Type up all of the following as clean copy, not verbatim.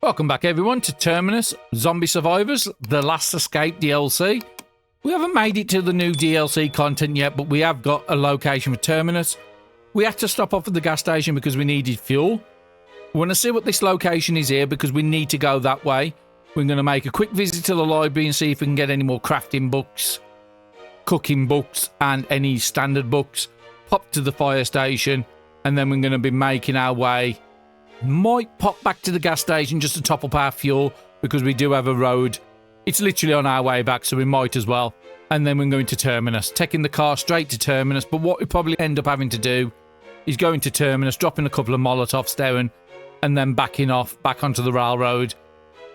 Welcome back everyone to Terminus, Zombie Survivors, The Last Escape DLC. We haven't made it to the new DLC content yet, but we have got a location for Terminus. We had to stop off at the gas station because we needed fuel. We want to see what this location is here because we need to go that way. We're going to make a quick visit to the library and see if we can get any more crafting books, cooking books, and any standard books. Pop to the fire station, and then we're going to be making our way. Might pop back to the gas station just to top up our fuel because we do have a road. It's literally on our way back, so we might as well. And then we're going to Terminus, taking the car straight to Terminus. But what we probably end up having to do is going to Terminus, dropping a couple of Molotovs down, and then backing off back onto the railroad,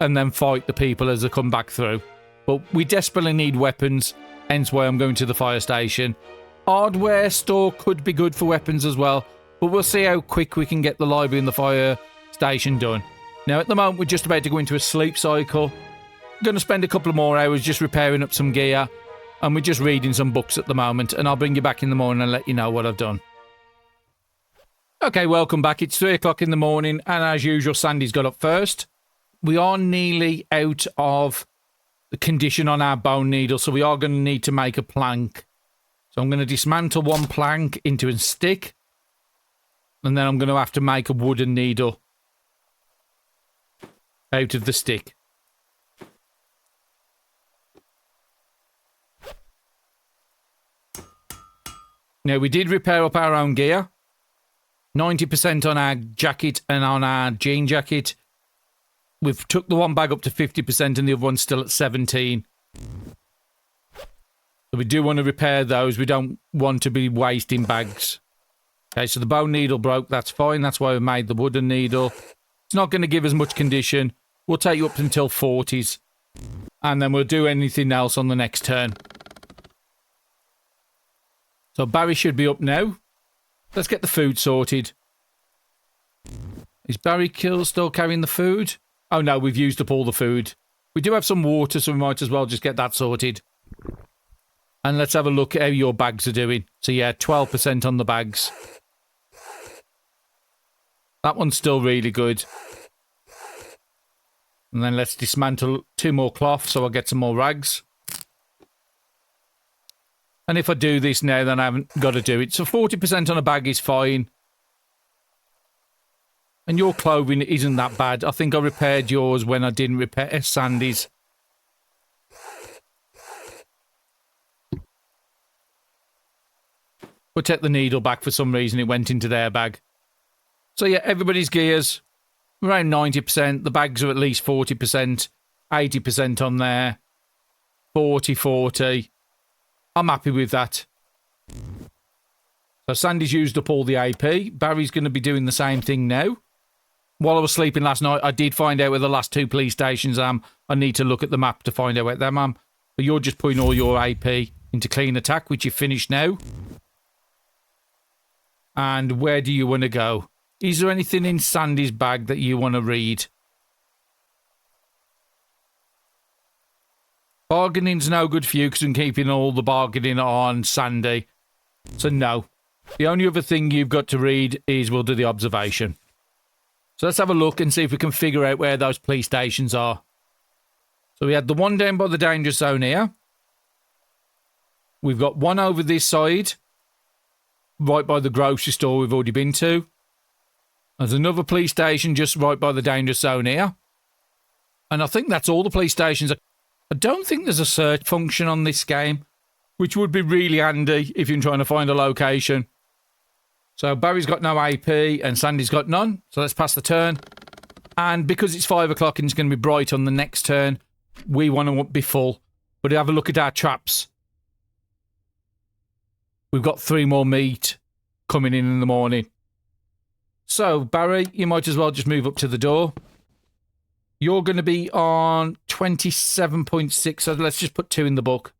and then fight the people as they come back through. But we desperately need weapons, hence why I'm going to the fire station. Hardware store could be good for weapons as well. But we'll see how quick we can get the library and the fire station done. Now, at the moment, we're just about to go into a sleep cycle. I'm going to spend a couple of more hours just repairing up some gear. And we're just reading some books at the moment. And I'll bring you back in the morning and let you know what I've done. Okay, welcome back. It's 3 o'clock in the morning. And as usual, Sandy's got up first. We are nearly out of the condition on our bone needle. So we are going to need to make a plank. So I'm going to dismantle one plank into a stick. And then I'm going to have to make a wooden needle out of the stick. Now, we did repair up our own gear. 90% on our jacket and on our jean jacket. We've took the one bag up to 50% and the other one's still at 17. So we do want to repair those. We don't want to be wasting bags. Okay, so the bone needle broke. That's fine. That's why we made the wooden needle. It's not going to give us much condition. We'll take you up until 40s. And then we'll do anything else on the next turn. So Barry should be up now. Let's get the food sorted. Is Barry still carrying the food? Oh no, we've used up all the food. We do have some water, so we might as well just get that sorted. And let's have a look at how your bags are doing. So yeah, 12% on the bags. That one's still really good. And then let's dismantle 2 more cloth so I'll get some more rags. And if I do this now, then I haven't got to do it. So 40% on a bag is fine. And your clothing isn't that bad. I think I repaired yours when I didn't repair Sandy's. We'll take the needle back for some reason. It went into their bag. So yeah, everybody's gears, around 90%. The bags are at least 40%. 80% on there. 40. I'm happy with that. So Sandy's used up all the AP. Barry's going to be doing the same thing now. While I was sleeping last night, I did find out where the last 2 police stations are. I need to look at the map to find out where they're at. But you're just putting all your AP into clean attack, which you've finished now. And where do you want to go? Is there anything in Sandy's bag that you want to read? Bargaining's no good for you because I'm keeping all the bargaining on Sandy. So no. The only other thing you've got to read is we'll do the observation. So let's have a look and see if we can figure out where those police stations are. So we had the one down by the danger zone here. We've got one over this side. Right by the grocery store we've already been to. There's another police station just right by the danger zone here. And I think that's all the police stations. I don't think there's a search function on this game, which would be really handy if you're trying to find a location. So Barry's got no AP and Sandy's got none. So let's pass the turn. And because it's 5 o'clock and it's going to be bright on the next turn, we want to be full. But have a look at our traps. We've got 3 more meat coming in the morning. So, Barry, you might as well just move up to the door. You're going to be on 27.6, so let's just put 2 in the book.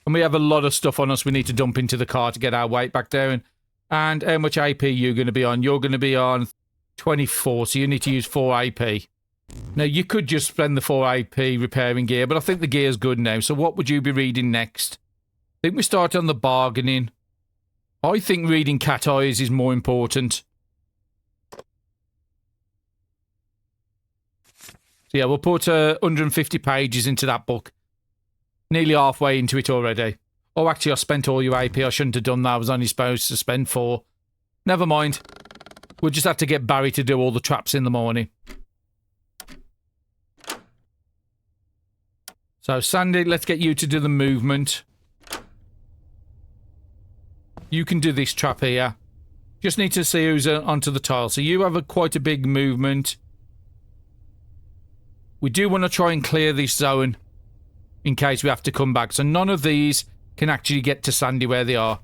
And we have a lot of stuff on us we need to dump into the car to get our weight back down. And how much AP are you going to be on? You're going to be on 24, so you need to use 4 AP. Now, you could just spend the 4 AP repairing gear, but I think the gear's good now. So what would you be reading next? I think we start on the bargaining. I think reading cat eyes is more important. So yeah, we'll put 150 pages into that book. Nearly halfway into it already. Oh, actually, I spent all your AP. I shouldn't have done that. I was only supposed to spend 4. Never mind. We'll just have to get Barry to do all the traps in the morning. So, Sandy, let's get you to do the movement. You can do this trap here. Just need to see who's onto the tile. So you have quite a big movement. We do want to try and clear this zone in case we have to come back. So none of these can actually get to Sandy where they are.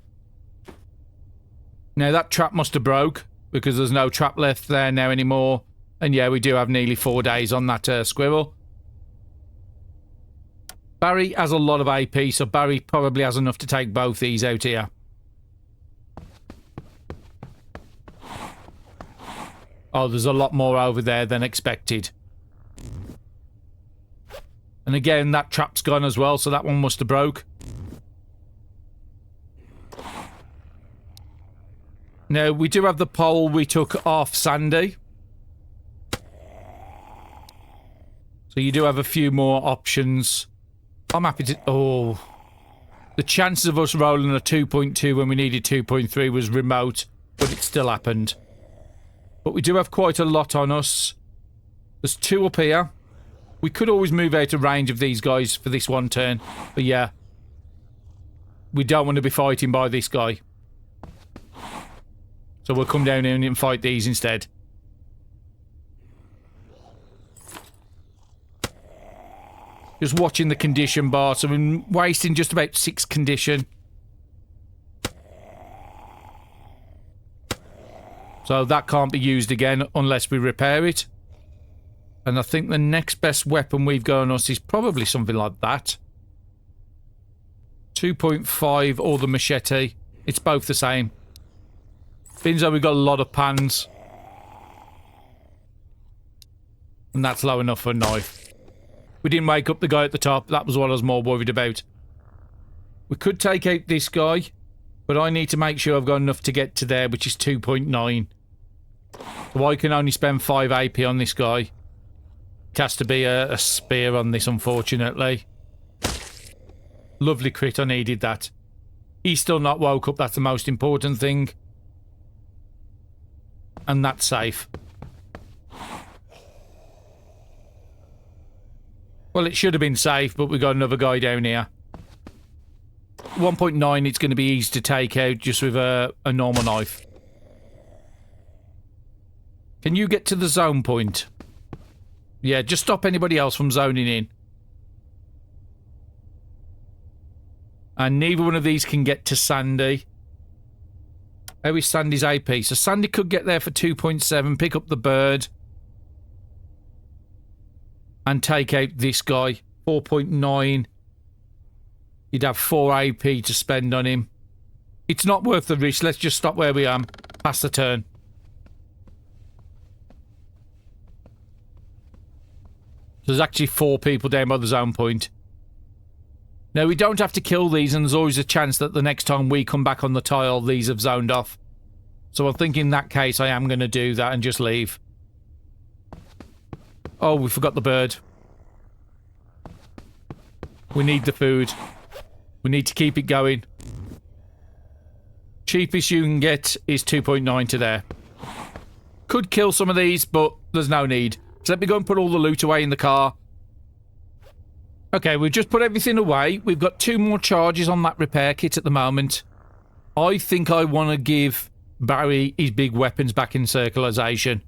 Now that trap must have broke because there's no trap left there now anymore. And yeah, we do have nearly 4 days on that squirrel. Barry has a lot of AP, so Barry probably has enough to take both these out here. Oh, there's a lot more over there than expected. And again, that trap's gone as well, so that one must have broke. Now, we do have the pole we took off Sandy. So you do have a few more options. I'm happy to... Oh. The chances of us rolling a 2.2 when we needed 2.3 was remote, but it still happened. But we do have quite a lot on us. There's 2 up here. We could always move out of range of these guys for this one turn. But yeah. We don't want to be fighting by this guy. So we'll come down here and fight these instead. Just watching the condition bar. So we're wasting just about 6 condition. So that can't be used again unless we repair it. And I think the next best weapon we've got on us is probably something like that. 2.5 or the machete. It's both the same. Seems like we've got a lot of pans. And that's low enough for a knife. We didn't wake up the guy at the top. That was what I was more worried about. We could take out this guy. But I need to make sure I've got enough to get to there, which is 2.9. So I can only spend 5 AP on this guy. It has to be a spear on this, unfortunately. Lovely crit, I needed that. He's still not woke up, that's the most important thing. And that's safe. Well, it should have been safe, but we've got another guy down here. 1.9, it's going to be easy to take out just with a normal knife. Can you get to the zone point? Yeah, just stop anybody else from zoning in. And neither one of these can get to Sandy. How is Sandy's AP? So Sandy could get there for 2.7, pick up the bird. And take out this guy. 4.9. You'd have 4 AP to spend on him. It's not worth the risk. Let's just stop where we are. Pass the turn. There's actually 4 people down by the zone point. Now, we don't have to kill these, and there's always a chance that the next time we come back on the tile, these have zoned off. So I think in that case, I am going to do that and just leave. Oh, we forgot the bird. We need the food. We need to keep it going. Cheapest you can get is 2.9 to there. Could kill some of these, but there's no need. So let me go and put all the loot away in the car. Okay, we've just put everything away. We've got 2 more charges on that repair kit at the moment. I think I want to give Barry his big weapons back in circularization.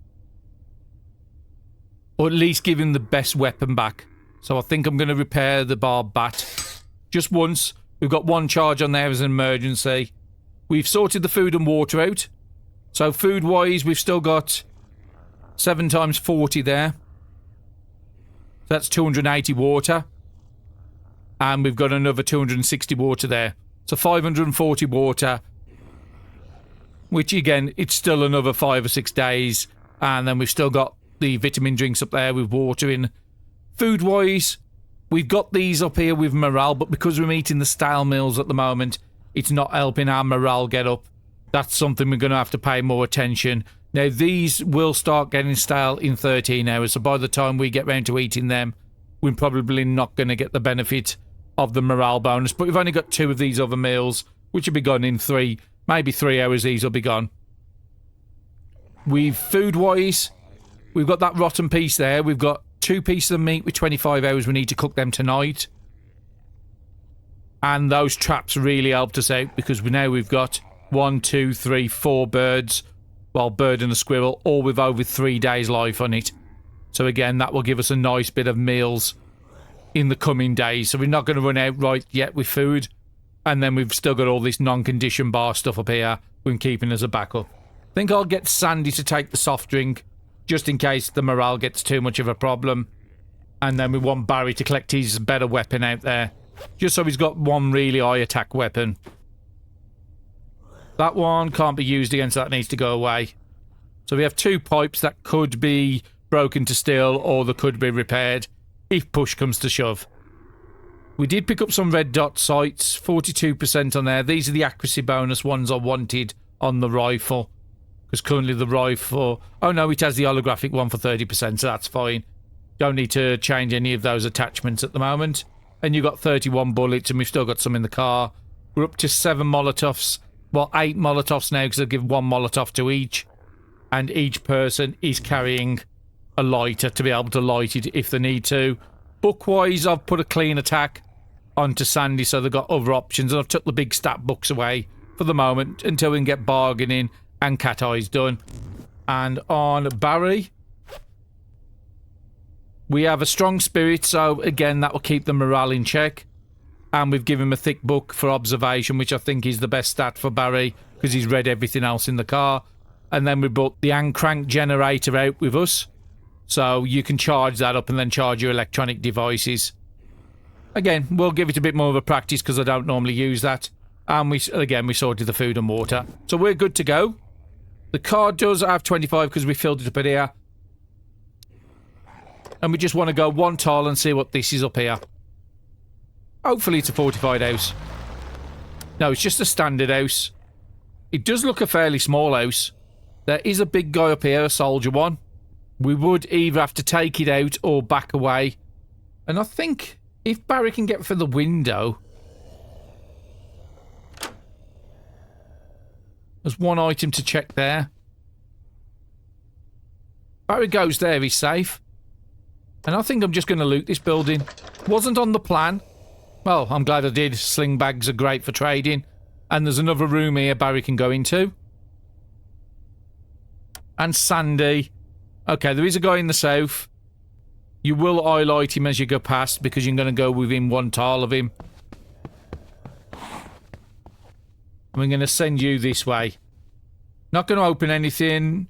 Or at least give him the best weapon back. So I think I'm going to repair the barbed bat. Just once. We've got 1 charge on there as an emergency. We've sorted the food and water out. So food-wise, we've still got 7 times 40 there. That's 280 water. And we've got another 260 water there. So 540 water. Which, again, it's still another 5 or 6 days. And then we've still got the vitamin drinks up there with water in. Food-wise, we've got these up here with morale, but because we're eating the stale meals at the moment, it's not helping our morale get up. That's something we're going to have to pay more attention. Now, these will start getting stale in 13 hours, so by the time we get round to eating them, we're probably not going to get the benefit of the morale bonus. But we've only got 2 of these other meals, which will be gone in 3, maybe 3 hours. These will be gone. Food-wise, we've got that rotten piece there. We've got 2 pieces of meat with 25 hours. We need to cook them tonight. And those traps really helped us out because now we've got 1, 2, 3, 4 birds. Well, bird and a squirrel, all with over 3 days life on it. So again, that will give us a nice bit of meals in the coming days. So we're not going to run out right yet with food. And then we've still got all this non-condition bar stuff up here we're keeping as a backup. I think I'll get Sandy to take the soft drink, just in case the morale gets too much of a problem. And then we want Barry to collect his better weapon out there, just so he's got one really high attack weapon. That one can't be used against, that needs to go away. So we have 2 pipes that could be broken to steel or they could be repaired if push comes to shove. We did pick up some red dot sights, 42% on there. These are the accuracy bonus ones I wanted on the rifle. Because currently the rifle... Oh no, it has the holographic one for 30%, so that's fine. Don't need to change any of those attachments at the moment. And you've got 31 bullets and we've still got some in the car. We're up to 7 Molotovs. Well, 8 Molotovs now because I give 1 Molotov to each. And each person is carrying a lighter to be able to light it if they need to. Book-wise, I've put a clean attack onto Sandy so they've got other options. And I've took the big stat books away for the moment until we can get bargaining and cat eyes done. And on Barry, we have a strong spirit. So, again, that will keep the morale in check. And we've given him a thick book for observation, which I think is the best stat for Barry because he's read everything else in the car. And then we brought the hand crank generator out with us. So you can charge that up and then charge your electronic devices. Again, we'll give it a bit more of a practice because I don't normally use that. And we sorted the food and water. So we're good to go. The car does have 25 because we filled it up in here. And we just want to go 1 tile and see what this is up here. Hopefully it's a fortified house. No, it's just a standard house. It does look a fairly small house. There is a big guy up here, a soldier one. We would either have to take it out or back away. And I think if Barry can get through the window... There's 1 item to check there. Barry goes there, he's safe. And I think I'm just going to loot this building. Wasn't on the plan. Well, I'm glad I did. Sling bags are great for trading. And there's another room here Barry can go into. And Sandy. Okay, there is a guy in the south. You will highlight him as you go past because you're going to go within 1 tile of him. We're going to send you this way. Not going to open anything.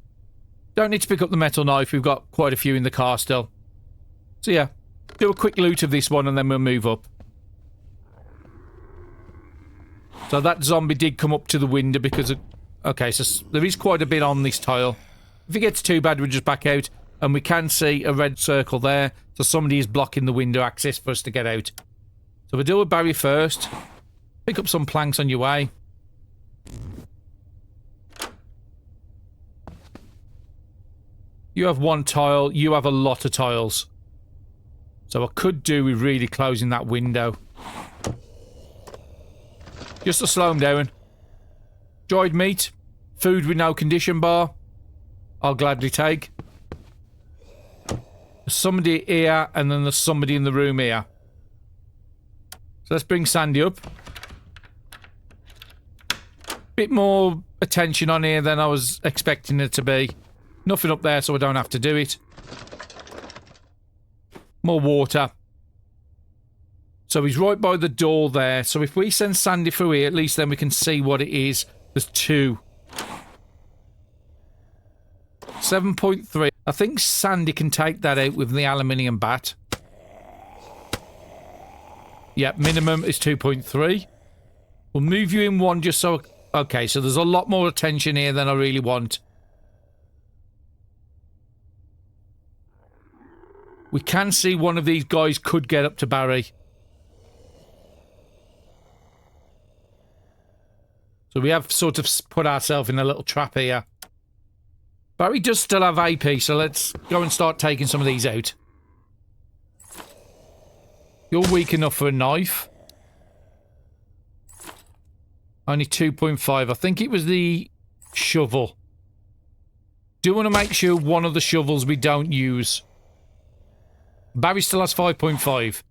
Don't need to pick up the metal knife. We've got quite a few in the car still. So yeah, do a quick loot of this one and then we'll move up. So that zombie did come up to the window because of... Okay, so there is quite a bit on this tile. If it gets too bad, we'll just back out. And we can see a red circle there. So somebody is blocking the window access for us to get out. So we'll deal with Barry first. Pick up some planks on your way. You have 1 tile. You have a lot of tiles. So I could do with really closing that window. Just to slow them down. Dried meat. Food with no condition bar. I'll gladly take. There's somebody here and then there's somebody in the room here. So let's bring Sandy up. Bit more attention on here than I was expecting it to be. Nothing up there so I don't have to do it. More water. So he's right by the door there. So if we send Sandy through here, at least then we can see what it is. There's 2. 7.3. I think Sandy can take that out with the aluminium bat. Yeah, minimum is 2.3. We'll move you in 1 just so... Okay, so there's a lot more attention here than I really want. We can see one of these guys could get up to Barry. So we have sort of put ourselves in a little trap here. Barry does still have AP, so let's go and start taking some of these out. You're weak enough for a knife. Only 2.5. I think it was the shovel. Do want to make sure one of the shovels we don't use. Barry still has 5.5.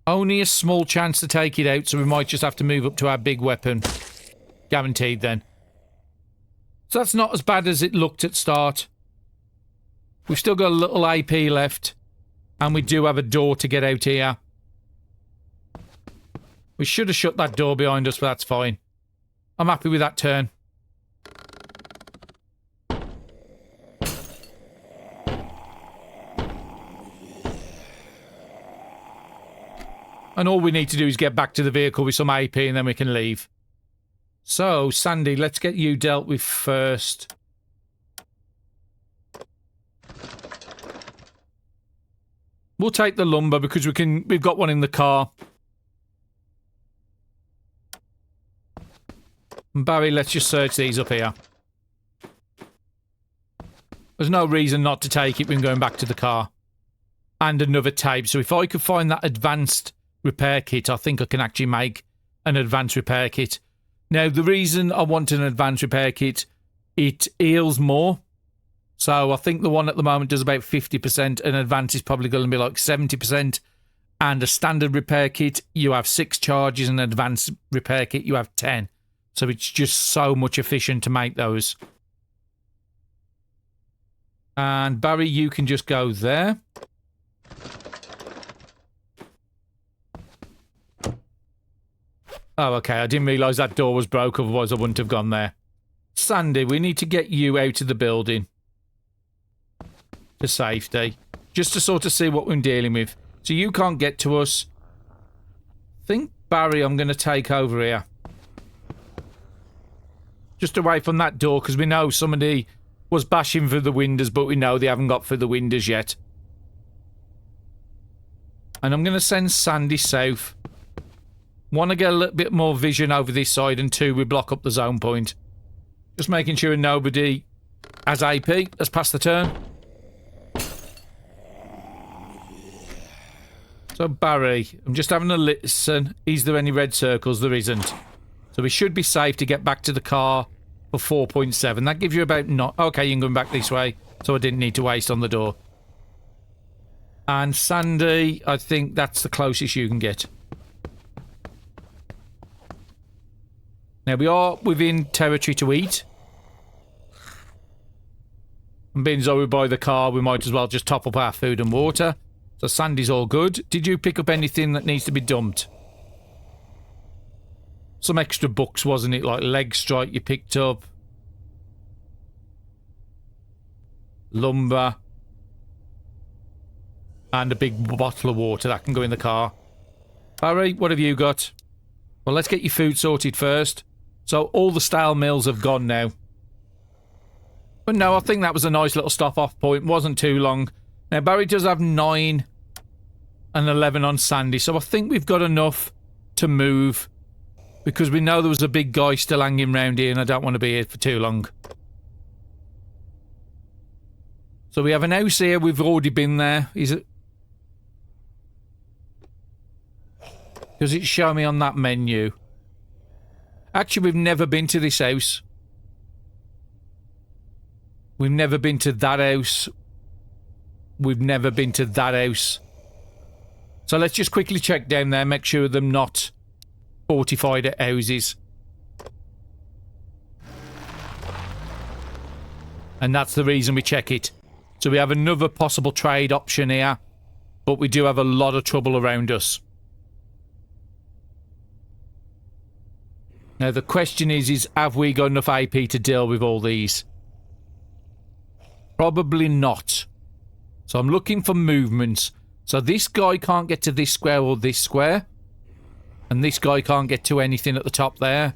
Only a small chance to take it out, so we might just have to move up to our big weapon. Guaranteed then. So that's not as bad as it looked at start. We've still got a little AP left. And we do have a door to get out here. We should have shut that door behind us, but that's fine. I'm happy with that turn. And all we need to do is get back to the vehicle with some AP and then we can leave. So, Sandy, let's get you dealt with first. We'll take the lumber because we've got one in the car. And Barry, let's just search these up here. There's no reason not to take it when going back to the car. And another tape. So if I could find that advanced repair kit, I think I can actually make an advanced repair kit. Now, the reason I want an advanced repair kit, it heals more. So I think the one at the moment does about 50%. An advanced is probably going to be like 70%. And a standard repair kit, you have 6 charges. And an advanced repair kit, you have 10. So it's just so much efficient to make those. And Barry, you can just go there. Oh, okay. I didn't realise that door was broke, otherwise I wouldn't have gone there. Sandy, we need to get you out of the building. For safety. Just to sort of see what we're dealing with. So you can't get to us. I think, Barry, I'm going to take over here. Just away from that door, because we know somebody was bashing through the windows, but we know they haven't got through the windows yet. And I'm going to send Sandy south. Want to get a little bit more vision over this side, and 2, we block up the zone point. Just making sure nobody has AP. Let's pass the turn. So, Barry, I'm just having a listen. Is there any red circles? There isn't. So we should be safe to get back to the car for 4.7. That gives you about... Okay, you can go back this way. So I didn't need to waste on the door. And Sandy, I think that's the closest you can get. Now, we are within territory to eat. And being as though we buy the car, we might as well just top up our food and water. So Sandy's all good. Did you pick up anything that needs to be dumped? Some extra books, wasn't it? Like leg strike you picked up. Lumber. And a big bottle of water that can go in the car. Barry, what have you got? Well, let's get your food sorted first. So all the stale meals have gone now. But no, I think that was a nice little stop-off point. Wasn't too long. Now, Barry does have 9 and 11 on Sandy. So I think we've got enough to move. Because we know there was a big guy still hanging around here and I don't want to be here for too long. So we have an house here. We've already been there. Is it? Does it show me on that menu? Actually, we've never been to this house. We've never been to that house. We've never been to that house. So let's just quickly check down there. Make sure they're not fortified houses. And that's the reason we check it. So we have another possible trade option here. But we do have a lot of trouble around us. Now the question is have we got enough AP to deal with all these? Probably not. So I'm looking for movements. So this guy can't get to this square or this square. And this guy can't get to anything at the top there.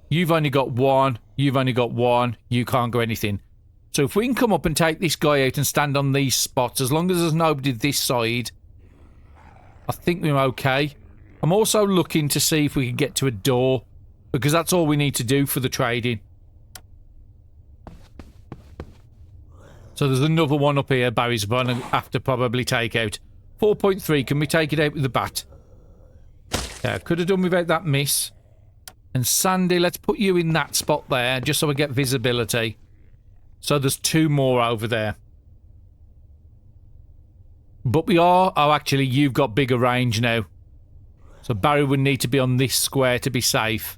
You've only got 1. You've only got 1. You can't go anything. So if we can come up and take this guy out and stand on these spots, as long as there's nobody this side, I think we're okay. I'm also looking to see if we can get to a door, because that's all we need to do for the trading. So there's another one up here Barry's going to have to probably take out. 4.3, can we take it out with the bat? Yeah, could have done without that miss. And Sandy, let's put you in that spot there, just so we get visibility. So there's 2 more over there. But we are... Oh, actually, you've got bigger range now. So Barry would need to be on this square to be safe.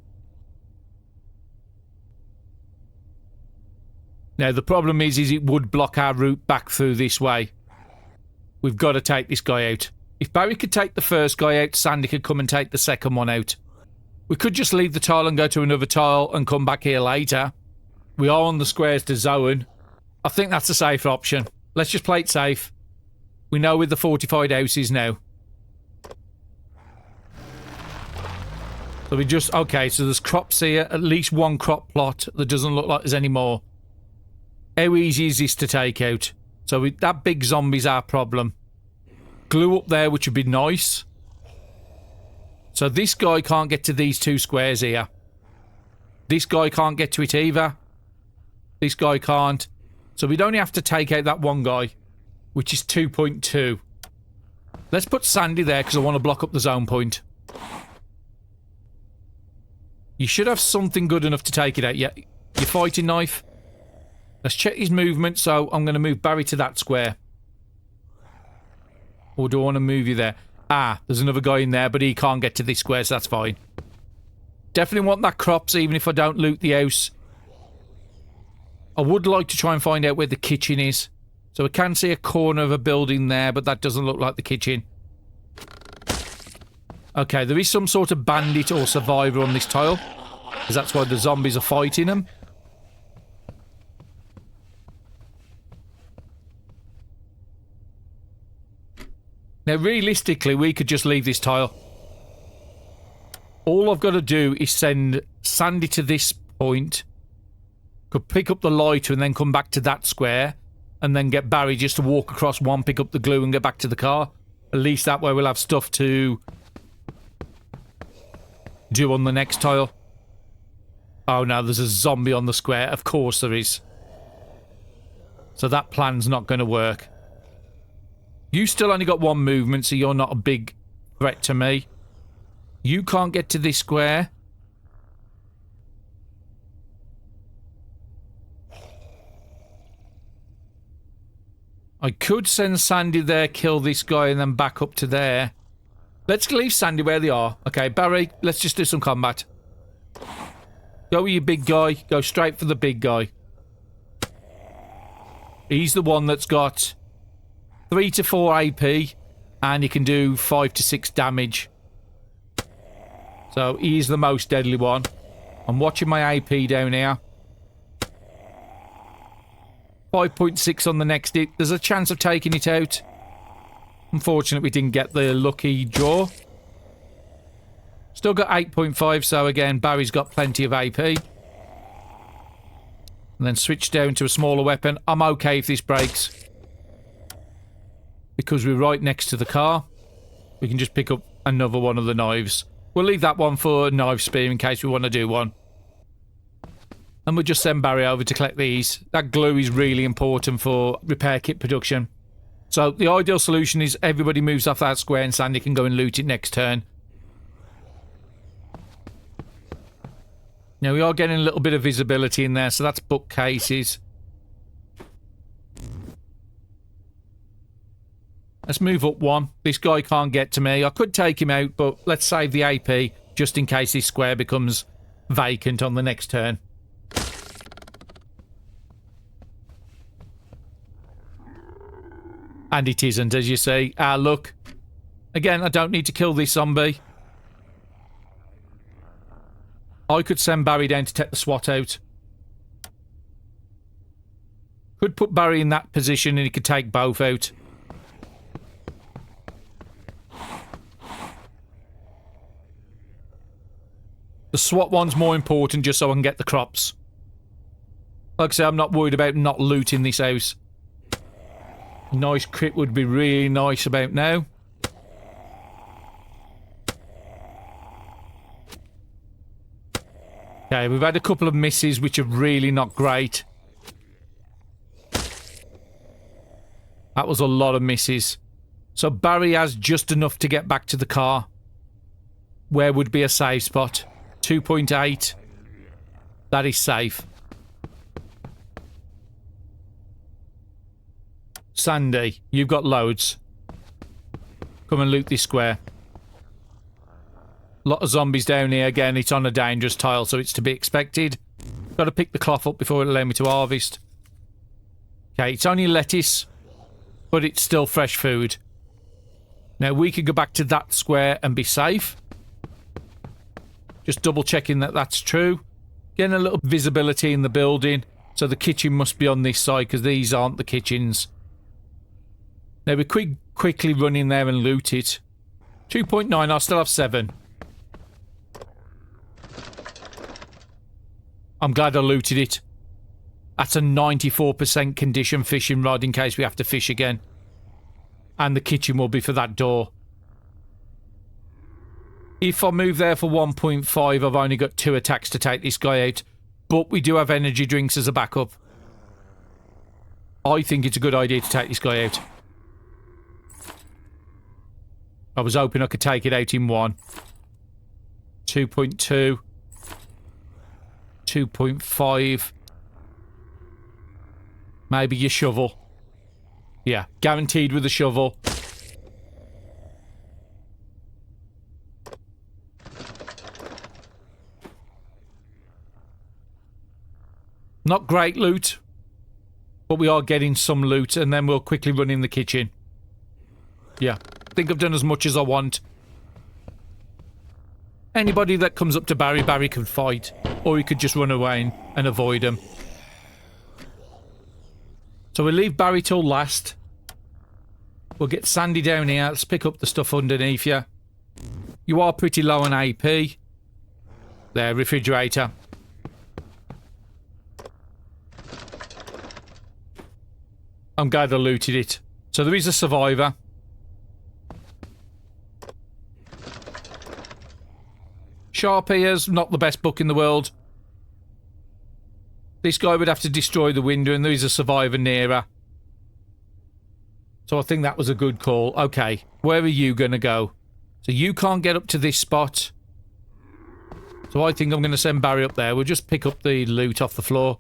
Now, the problem is it would block our route back through this way. We've got to take this guy out. If Barry could take the first guy out, Sandy could come and take the second one out. We could just leave the tile and go to another tile and come back here later. We are on the squares to zone. I think that's a safer option. Let's just play it safe. We know where the fortified house is now. So we just... Okay, so there's crops here. At least one crop plot. That doesn't look like there's any more. How easy is this to take out? So that big zombie's our problem. Glue up there, which would be nice. So this guy can't get to these 2 squares here. This guy can't get to it either. This guy can't. So we'd only have to take out that one guy, which is 2.2. Let's put Sandy there because I want to block up the zone point. You should have something good enough to take it out. Yeah, your fighting knife. Let's check his movement. So I'm going to move Barry to that square. Or do I want to move you there? Ah, there's another guy in there, but he can't get to this square, so that's fine. Definitely want that crops, even if I don't loot the house. I would like to try and find out where the kitchen is. So I can see a corner of a building there, but that doesn't look like the kitchen. Okay, there is some sort of bandit or survivor on this tile. Because that's why the zombies are fighting them. Now, realistically, we could just leave this tile. All I've got to do is send Sandy to this point. Could pick up the lighter and then come back to that square. And then get Barry just to walk across one, pick up the glue and get back to the car. At least that way we'll have stuff to do on the next tile. Oh no, there's a zombie on the square. Of course there is. So that plan's not going to work. You still only got 1 movement, so you're not a big threat to me. You can't get to this square. I could send Sandy there, kill this guy, and then back up to there. Let's leave Sandy where they are. Okay, Barry, let's just do some combat. Go with your big guy. Go straight for the big guy. He's the one that's got 3 to 4 AP, and he can do 5 to 6 damage. So he's the most deadly one. I'm watching my AP down here. 5.6 on the next hit. There's a chance of taking it out. Unfortunately, we didn't get the lucky draw. Still got 8.5, so again, Barry's got plenty of AP. And then switch down to a smaller weapon. I'm okay if this breaks. Because we're right next to the car. We can just pick up another one of the knives. We'll leave that one for a knife spear in case we want to do one. And we'll just send Barry over to collect these. That glue is really important for repair kit production. So the ideal solution is everybody moves off that square and Sandy can go and loot it next turn. Now we are getting a little bit of visibility in there, so that's bookcases. Let's move up one. This guy can't get to me. I could take him out, but let's save the AP just in case this square becomes vacant on the next turn. And it isn't, as you see. Ah, look. Again, I don't need to kill this zombie. I could send Barry down to take the SWAT out. Could put Barry in that position and he could take both out. The SWAT one's more important just so I can get the crops. Like I say, I'm not worried about not looting this house. Nice crit would be really nice about now. Okay, we've had a couple of misses which are really not great. That was a lot of misses. So Barry has just enough to get back to the car. Where would be a safe spot? 2.8. That is safe. Sandy, you've got loads. Come and loot this square. Lot of zombies down here. Again, it's on a dangerous tile, so it's to be expected. Got to pick the cloth up before it allow me to harvest. Okay, it's only lettuce, but it's still fresh food. Now, we could go back to that square and be safe. Just double checking that that's true. Getting a little visibility in the building. So the kitchen must be on this side, because these aren't the kitchens. Now, we quickly run in there and loot it. 2.9, I'll still have 7. I'm glad I looted it. That's a 94% condition fishing rod in case we have to fish again. And the kitchen will be for that door. If I move there for 1.5, I've only got 2 attacks to take this guy out. But we do have energy drinks as a backup. I think it's a good idea to take this guy out. I was hoping I could take it out in 1. 2.2. 2.5. Maybe your shovel. Yeah, guaranteed with a shovel. Not great loot, but we are getting some loot, and then we'll quickly run in the kitchen. Yeah, I think I've done as much as I want. Anybody that comes up to Barry, Barry can fight, or he could just run away and avoid him. So we'll leave Barry till last. We'll get Sandy down here. Let's pick up the stuff underneath you. You are pretty low on AP. There, refrigerator. I'm glad I looted it. So there is a survivor. Sharp Ears, not the best book in the world. This guy would have to destroy the window, and there is a survivor nearer. So I think that was a good call. Okay, where are you going to go? So you can't get up to this spot. So I think I'm going to send Barry up there. We'll just pick up the loot off the floor.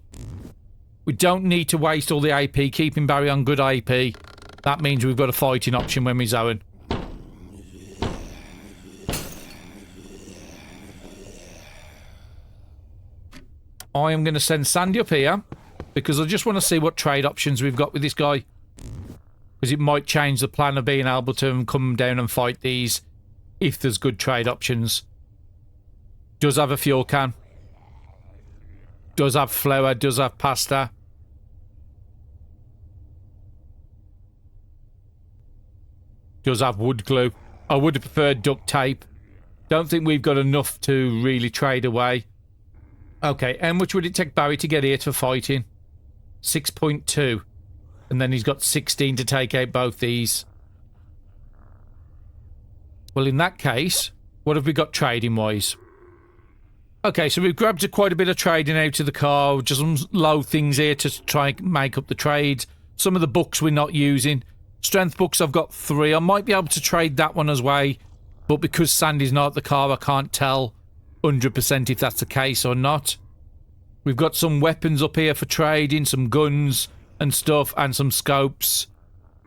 We don't need to waste all the AP. Keeping Barry on good AP. That means we've got a fighting option when we zone. I am going to send Sandy up here because I just want to see what trade options we've got with this guy. Because it might change the plan of being able to come down and fight these if there's good trade options. Does have a fuel can. Does have flour. Does have pasta. Does have wood glue. I would have preferred duct tape. Don't think we've got enough to really trade away. Okay, how much would it take Barry to get here for fighting? 6.2. And then he's got 16 to take out both these. Well, in that case, what have we got trading-wise? Okay, so we've grabbed quite a bit of trading out of the car. Just some low things here to try and make up the trades. Some of the books we're not using. Strength books, I've got 3. I might be able to trade that one as well. But because Sandy's not at the car, I can't tell 100% if that's the case or not. We've got some weapons up here for trading, some guns and stuff, and some scopes.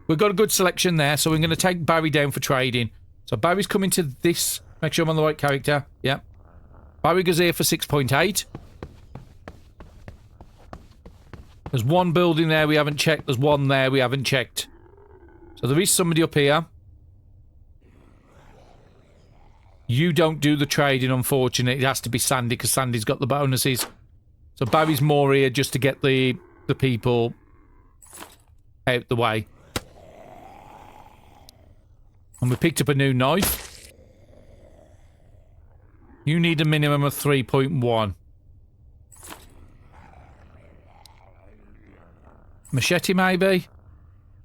We've got a good selection there, so we're going to take Barry down for trading. So Barry's coming to this. Make sure I'm on the right character. Yeah. Barry goes here for 6.8. There's one building there we haven't checked. There's one there we haven't checked. So there is somebody up here. You don't do the trading, unfortunately. It has to be Sandy, because Sandy's got the bonuses. So Barry's more here just to get the people out the way. And we picked up a new knife. You need a minimum of 3.1. Machete, maybe?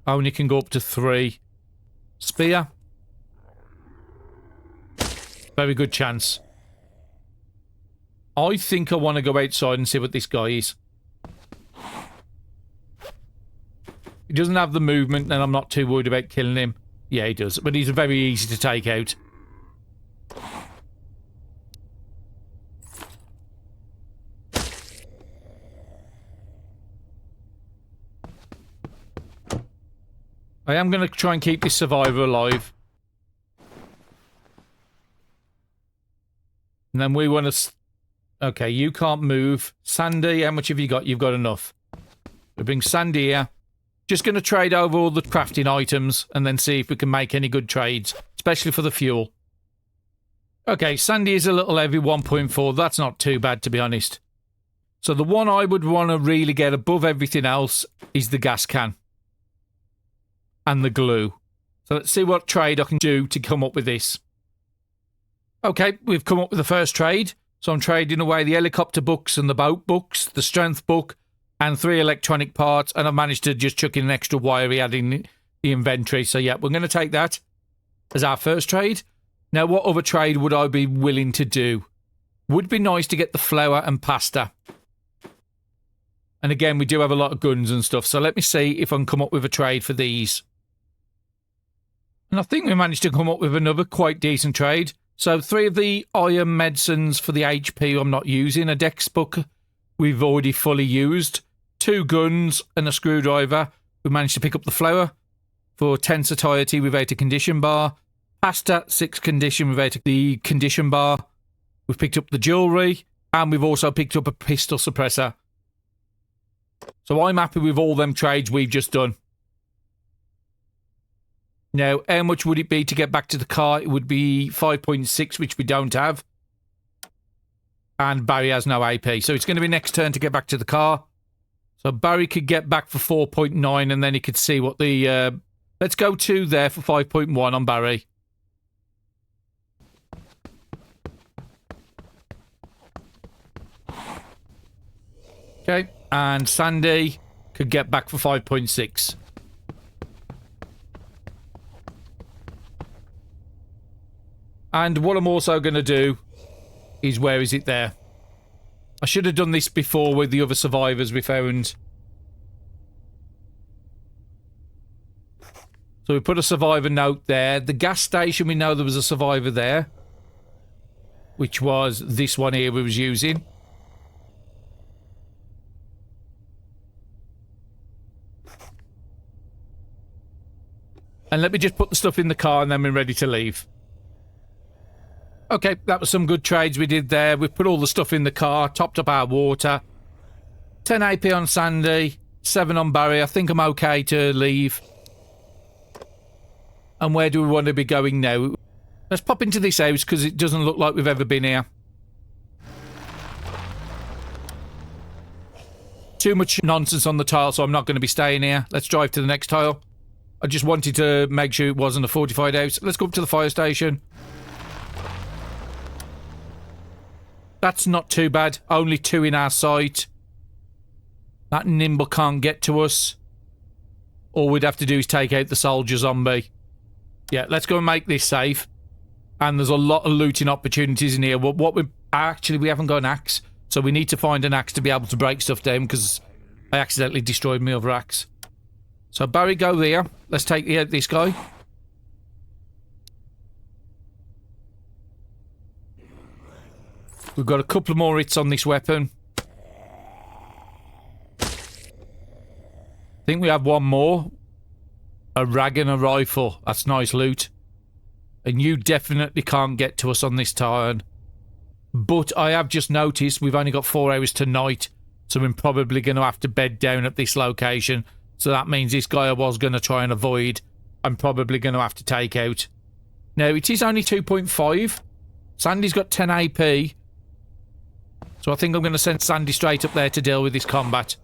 Only can go up to 3. Spear? Very good chance. I think I want to go outside and see what this guy is. He doesn't have the movement, and I'm not too worried about killing him. Yeah, he does, but he's very easy to take out. I am going to try and keep this survivor alive. And then we want to... Okay, you can't move. Sandy, how much have you got? You've got enough. We bring Sandy here. Just going to trade over all the crafting items and then see if we can make any good trades, especially for the fuel. Okay, Sandy is a little heavy, 1.4. That's not too bad, to be honest. So the one I would want to really get above everything else is the gas can. And the glue. So let's see what trade I can do to come up with this. Okay, we've come up with the first trade. So I'm trading away the helicopter books and the boat books, the strength book, and 3 electronic parts. And I've managed to just chuck in an extra wire we had in the inventory. So yeah, we're going to take that as our first trade. Now, what other trade would I be willing to do? Would be nice to get the flour and pasta. And again, we do have a lot of guns and stuff. So let me see if I can come up with a trade for these. And I think we managed to come up with another quite decent trade. So 3 of the iron medicines for the HP I'm not using. A dex book we've already fully used. 2 guns and a screwdriver. We managed to pick up the flour for 10 satiety without a condition bar. Pasta, 6 condition without the condition bar. We've picked up the jewellery. And we've also picked up a pistol suppressor. So I'm happy with all them trades we've just done. Now, how much would it be to get back to the car? It would be 5.6, which we don't have. And Barry has no AP. So it's going to be next turn to get back to the car. So Barry could get back for 4.9 and then he could see what the... let's go to there for 5.1 on Barry. Okay. And Sandy could get back for 5.6. And what I'm also going to do is, where is it there? I should have done this before with the other survivors we found. So we put a survivor note there. The gas station, we know there was a survivor there. Which was this one here we was using. And let me just put the stuff in the car and then we're ready to leave. Okay, that was some good trades we did there. We put all the stuff in the car, topped up our water. 10 AP on Sandy, 7 on Barry. I think I'm okay to leave. And where do we want to be going now? Let's pop into this house because it doesn't look like we've ever been here. Too much nonsense on the tile, so I'm not going to be staying here. Let's drive to the next tile. I just wanted to make sure it wasn't a fortified house. Let's go up to the fire station. That's not too bad. Only 2 in our sight. That nimble can't get to us. All we'd have to do is take out the soldier zombie. Yeah, let's go and make this safe. And there's a lot of looting opportunities in here. What we actually, we haven't got an axe. So we need to find an axe to be able to break stuff down because I accidentally destroyed my other axe. So Barry, go there. Let's take out this guy. We've got a couple more hits on this weapon. I think we have one more. A rag and a rifle. That's nice loot. And you definitely can't get to us on this turn. But I have just noticed we've only got 4 hours tonight. So we're probably going to have to bed down at this location. So that means this guy I was going to try and avoid, I'm probably going to have to take out. Now, it is only 2.5. Sandy's got 10 AP. So I think I'm going to send Sandy straight up there to deal with this combat.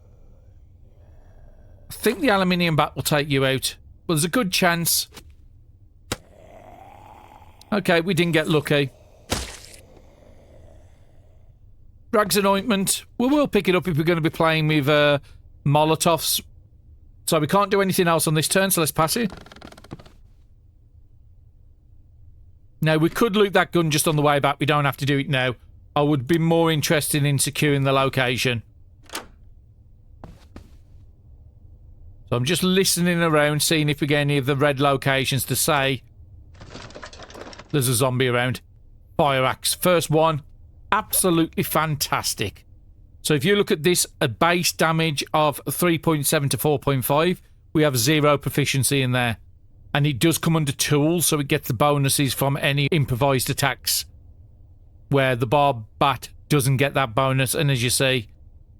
I think the aluminium bat will take you out. Well, there's a good chance. Okay, we didn't get lucky. Rags and ointment. We will pick it up if we're going to be playing with Molotovs. So we can't do anything else on this turn, so let's pass it. Now, we could loot that gun just on the way back. We don't have to do it now. I would be more interested in securing the location. So So I'm just listening around, seeing if we get any of the red locations to say there's a zombie around. Fire axe. First one. Absolutely fantastic. So if you look at this, a base damage of 3.7 to 4.5, we have 0 proficiency in there. And it does come under tools, so it gets the bonuses from any improvised attacks, where the barb bat doesn't get that bonus. And as you see,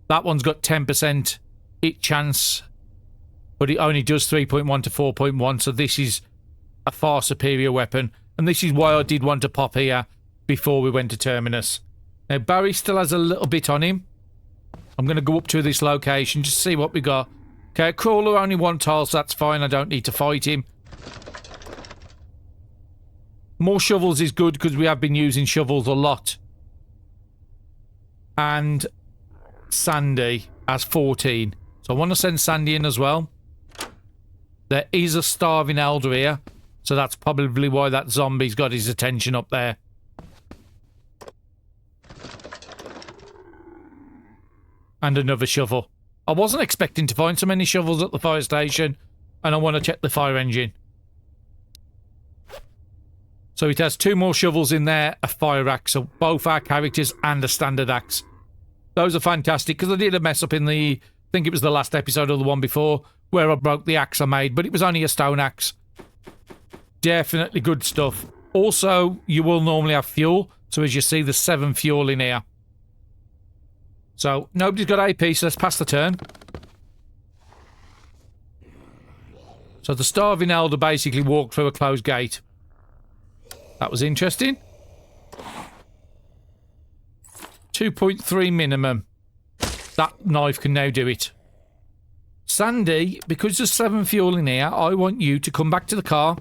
that one's got 10% hit chance, but it only does 3.1 to 4.1, so this is a far superior weapon. And this is why I did want to pop here before we went to Terminus. Now, Barry still has a little bit on him. I'm going to go up to this location, just see what we got. Okay, Crawler only 1 tile, so that's fine. I don't need to fight him. More shovels is good because we have been using shovels a lot. And Sandy has 14. So I want to send Sandy in as well. There is a starving elder here, so that's probably why that zombie's got his attention up there. And another shovel. I wasn't expecting to find so many shovels at the fire station, and I want to check the fire engine. So it has 2 more shovels in there, a fire axe, so both our characters and a standard axe. Those are fantastic, because I did a mess up in the, I think it was the last episode or the one before, where I broke the axe I made, but it was only a stone axe. Definitely good stuff. Also, you will normally have fuel, so as you see, there's 7 fuel in here. So, nobody's got AP, so let's pass the turn. So the starving elder basically walked through a closed gate. That was interesting. 2.3 minimum. That knife can now do it. Sandy, because there's 7 fuel in here, I want you to come back to the car.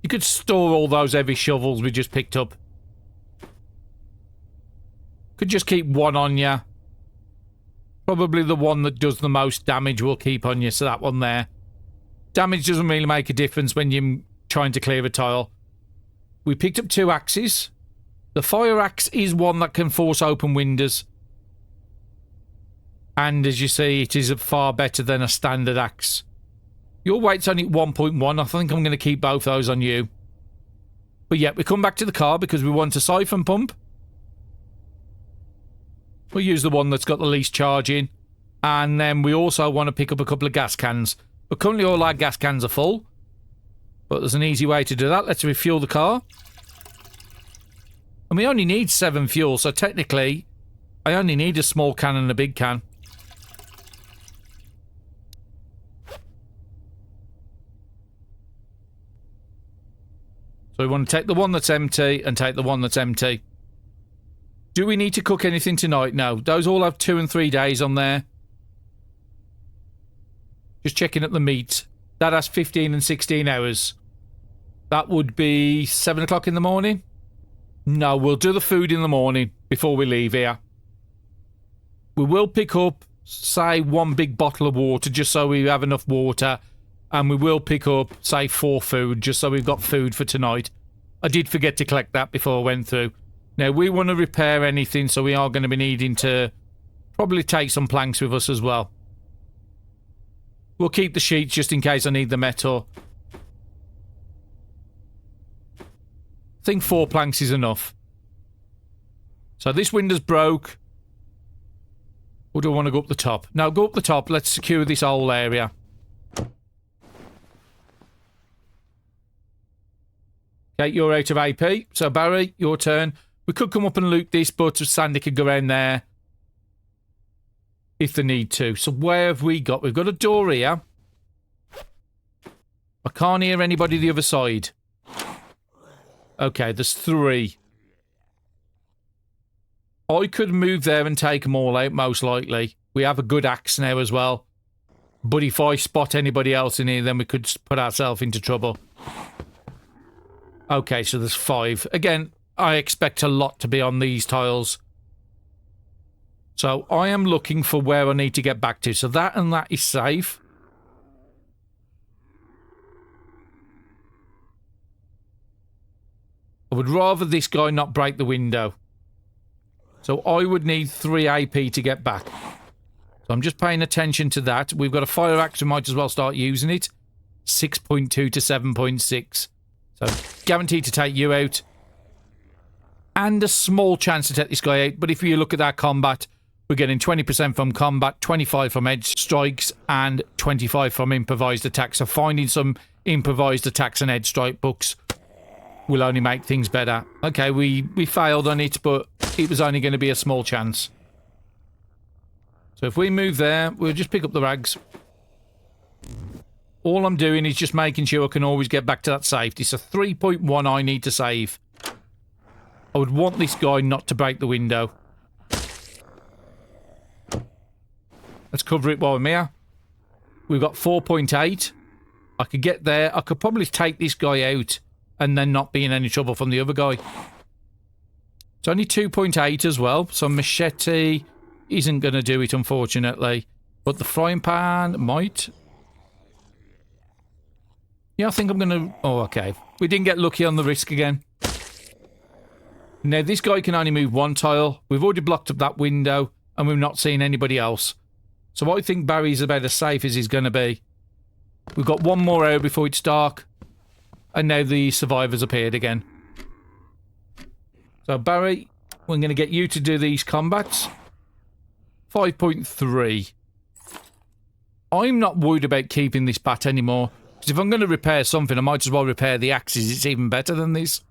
You could store all those heavy shovels we just picked up. Could just keep 1 on you. Probably the one that does the most damage will keep on you, so that one there. Damage doesn't really make a difference when you're trying to clear a tile. We picked up 2 axes. The fire axe is one that can force open windows. And as you see, it is far better than a standard axe. Your weight's only 1.1. I think I'm going to keep both those on you. But yeah, we come back to the car because we want a siphon pump. We'll use the one that's got the least charge in. And then we also want to pick up a couple of gas cans. But currently all our gas cans are full. But there's an easy way to do that. Let's refuel the car. And we only need 7 fuel, so technically I only need a small can and a big can. So we want to take the one that's empty and take the one that's empty. Do we need to cook anything tonight? No. Those all have 2 and 3 days on there. Just checking at the meat. That has 15 and 16 hours. That would be 7 o'clock in the morning? No, we'll do the food in the morning before we leave here. We will pick up, say, 1 big bottle of water just so we have enough water. And we will pick up, say, 4 food just so we've got food for tonight. I did forget to collect that before I went through. Now, we want to repair anything, so we are going to be needing to probably take some planks with us as well. We'll keep the sheets just in case I need the metal. I think 4 planks is enough. So this window's broke. Or do I want to go up the top? No, go up the top. Let's secure this whole area. Okay, you're out of AP. So Barry, your turn. We could come up and loot this, but Sandy could go around there if they need to. So where have we got? We've got a door here. I can't hear anybody the other side. Okay, there's 3. I could move there and take them all out, most likely. We have a good axe now as well. But if I spot anybody else in here, then we could put ourselves into trouble. Okay, so there's 5. Again, I expect a lot to be on these tiles. So I am looking for where I need to get back to. So that and that is safe. I would rather this guy not break the window. So I would need 3 AP to get back. So I'm just paying attention to that. We've got a fire axe. We might as well start using it. 6.2 to 7.6. So guaranteed to take you out. And a small chance to take this guy out. But if you look at that combat, we're getting 20% from combat, 25 from edge strikes, and 25 from improvised attacks. So finding some improvised attacks and edge strike books will only make things better. Okay, we failed on it, but it was only going to be a small chance. So if we move there, we'll just pick up the rags. All I'm doing is just making sure I can always get back to that safety. So 3.1 I need to save. I would want this guy not to break the window. Let's cover it while I'm here. We've got 4.8. I could get there. I could probably take this guy out and then not be in any trouble from the other guy. It's only 2.8 as well, so machete isn't going to do it, unfortunately. But the frying pan might. Yeah, I think I'm going to... Oh, okay. We didn't get lucky on the risk again. Now, this guy can only move one tile. We've already blocked up that window, and we've not seen anybody else. So I think Barry's about as safe as he's going to be. We've got one more hour before it's dark. And now the survivors appeared again. So Barry, we're going to get you to do these combats. 5.3. I'm not worried about keeping this bat anymore. Because if I'm going to repair something, I might as well repair the axes. It's even better than this.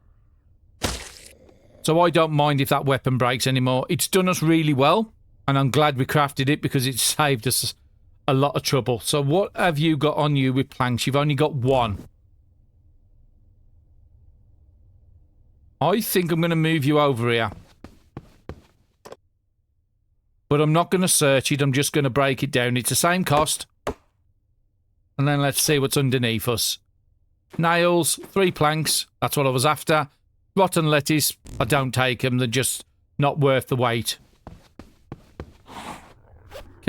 So I don't mind if that weapon breaks anymore. It's done us really well. And I'm glad we crafted it because it saved us a lot of trouble. So what have you got on you with planks? You've only got one. I think I'm going to move you over here. But I'm not going to search it. I'm just going to break it down. It's the same cost. And then let's see what's underneath us. Nails, 3 planks. That's what I was after. Rotten lettuce. I don't take them. They're just not worth the wait.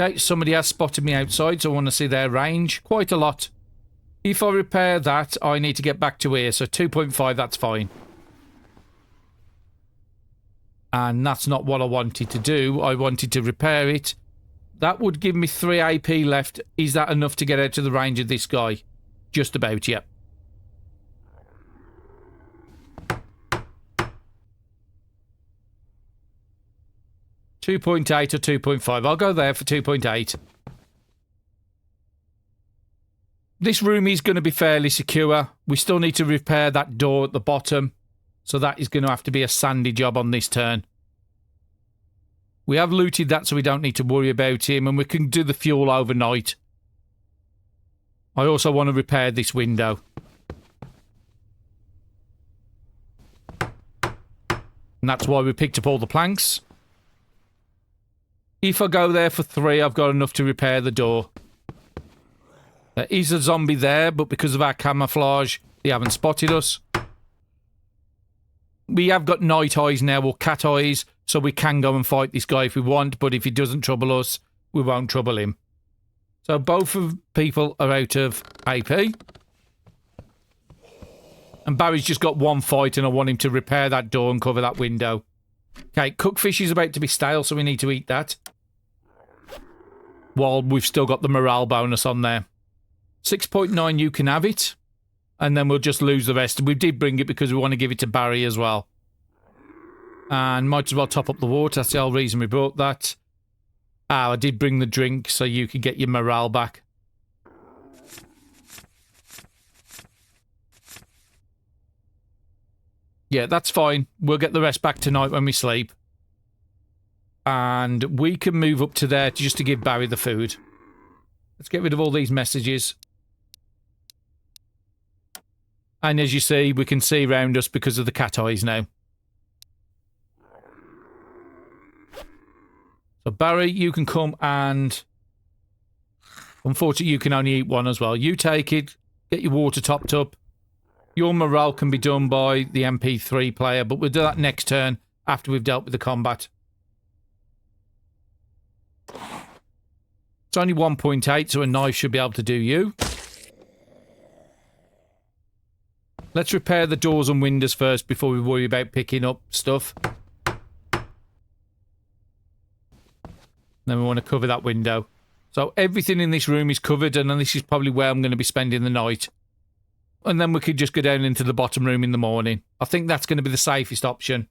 Okay, somebody has spotted me outside, so I want to see their range. Quite a lot. If I repair that, I need to get back to here. So 2.5, that's fine. And that's not what I wanted to do. I wanted to repair it. That would give me 3 AP left. Is that enough to get out of the range of this guy? Just about, yep. .8 or 2.5. I'll go there for 2.8. This room is going to be fairly secure. We still need to repair that door at the bottom. So that is going to have to be a sandy job on this turn. We have looted that so we don't need to worry about him. And we can do the fuel overnight. I also want to repair this window. And that's why we picked up all the planks. If I go there for 3, I've got enough to repair the door. There is a zombie there, but because of our camouflage, they haven't spotted us. We have got night eyes now, or cat eyes, so we can go and fight this guy if we want, but if he doesn't trouble us, we won't trouble him. So both of people are out of AP. And Barry's just got one fight, and I want him to repair that door and cover that window. Okay, cooked fish is about to be stale, so we need to eat that. While we've still got the morale bonus on there. 6.9, you can have it. And then we'll just lose the rest. We did bring it because we want to give it to Barry as well. And might as well top up the water. That's the whole reason we brought that. Ah, I did bring the drink so you can get your morale back. Yeah, that's fine. We'll get the rest back tonight when we sleep. And we can move up to there just to give Barry the food. Let's get rid of all these messages. And as you see, we can see around us because of the cat eyes now. So Barry, you can come and... Unfortunately, you can only eat one as well. You take it, get your water topped up. Your morale can be done by the MP3 player, but we'll do that next turn after we've dealt with the combat. It's only 1.8, so a knife should be able to do you. Let's repair the doors and windows first before we worry about picking up stuff. Then we want to cover that window. So everything in this room is covered, and this is probably where I'm going to be spending the night. And then we could just go down into the bottom room in the morning. I think that's going to be the safest option.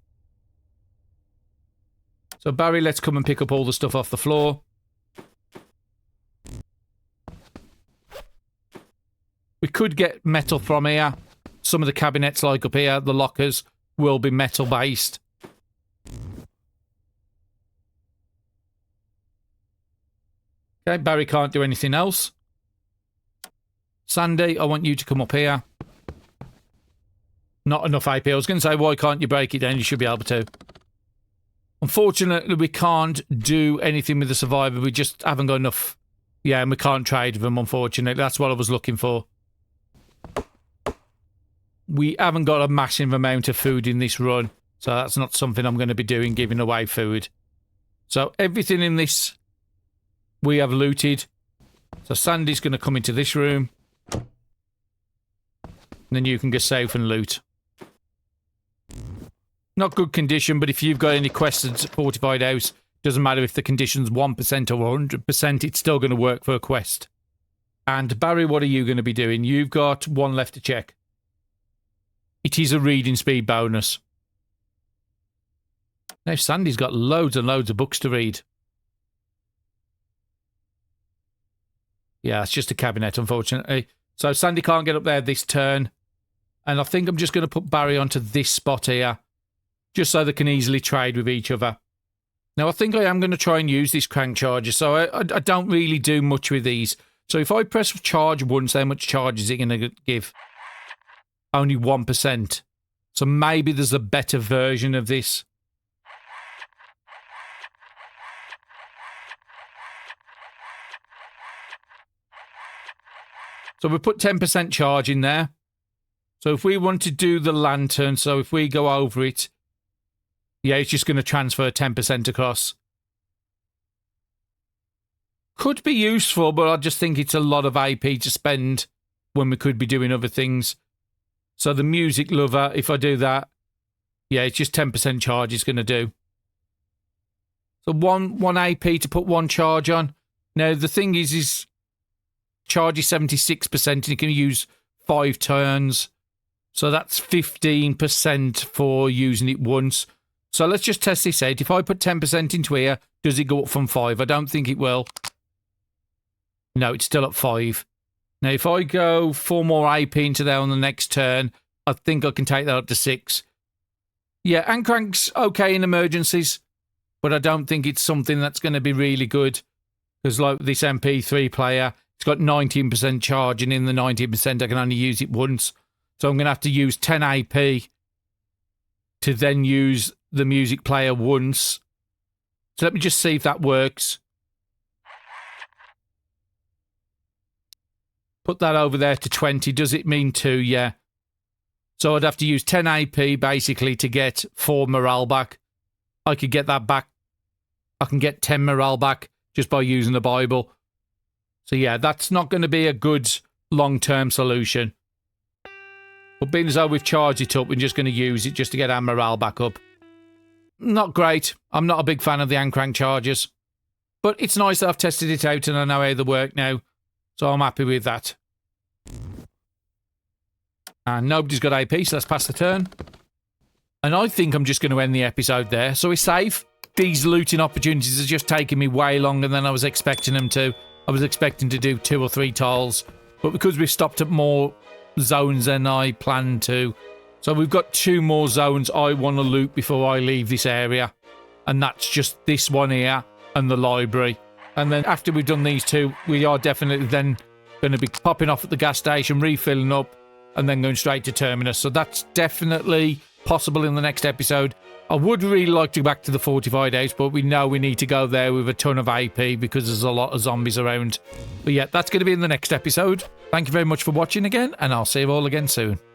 So Barry, let's come and pick up all the stuff off the floor. We could get metal from here. Some of the cabinets, like up here, the lockers, will be metal based. Okay, Barry can't do anything else. Sandy, I want you to come up here. Not enough AP. I was going to say, why can't you break it down? You should be able to. Unfortunately, we can't do anything with the survivor. We just haven't got enough. Yeah, and we can't trade with them, unfortunately. That's what I was looking for. We haven't got a massive amount of food in this run, so that's not something I'm going to be doing, giving away food. So everything in this we have looted. So Sandy's going to come into this room. And then you can go safe and loot. Not good condition, but if you've got any quests at Fortified House, doesn't matter if the condition's 1% or 100%, it's still going to work for a quest. And Barry, what are you going to be doing? You've got one left to check. It is a reading speed bonus. Now Sandy's got loads and loads of books to read. Yeah, it's just a cabinet, unfortunately. So Sandy can't get up there this turn. And I think I'm just going to put Barry onto this spot here, just so they can easily trade with each other. Now, I think I am going to try and use this crank charger, so I don't really do much with these. So if I press charge once, how much charge is it going to give? Only 1%. So maybe there's a better version of this. So we put 10% charge in there. So if we want to do the lantern, so if we go over it, yeah, it's just going to transfer 10% across. Could be useful, but I just think it's a lot of AP to spend when we could be doing other things. So the music lover, if I do that, yeah, it's just 10% charge it's going to do. So one AP to put one charge on. Now, the thing is charge is 76% and you can use 5 turns. So that's 15% for using it once. So let's just test this out. If I put 10% into here, does it go up from 5? I don't think it will. No, it's still at 5. Now, if I go 4 more AP into there on the next turn, I think I can take that up to 6. Yeah, and crank's okay in emergencies, but I don't think it's something that's going to be really good. Because like this MP3 player, it's got 19% charge, and in the 19% I can only use it once. So I'm going to have to use 10 AP to then use the music player once. So let me just see if that works. Put that over there to 20. Does it mean 2? Yeah. So I'd have to use 10 AP basically to get 4 morale back. I could get that back. I can get 10 morale back just by using the Bible. So yeah, that's not going to be a good long-term solution. But being as though we've charged it up, we're just going to use it just to get our morale back up. Not great. I'm not a big fan of the hand crank chargers. But it's nice that I've tested it out and I know how they work now. So I'm happy with that. And nobody's got AP, so let's pass the turn. And I think I'm just going to end the episode there. So we're safe. These looting opportunities are just taking me way longer than I was expecting them to. I was expecting to do 2 or 3 tiles. But because we've stopped at more zones than I planned to. So we've got 2 more zones I want to loot before I leave this area. And that's just this one here and the library. And then after we've done these 2, we are definitely then going to be popping off at the gas station, refilling up, and then going straight to Terminus. So that's definitely possible in the next episode. I would really like to go back to the Fortified House, but we know we need to go there with a ton of AP because there's a lot of zombies around. But yeah, that's going to be in the next episode. Thank you very much for watching again, and I'll see you all again soon.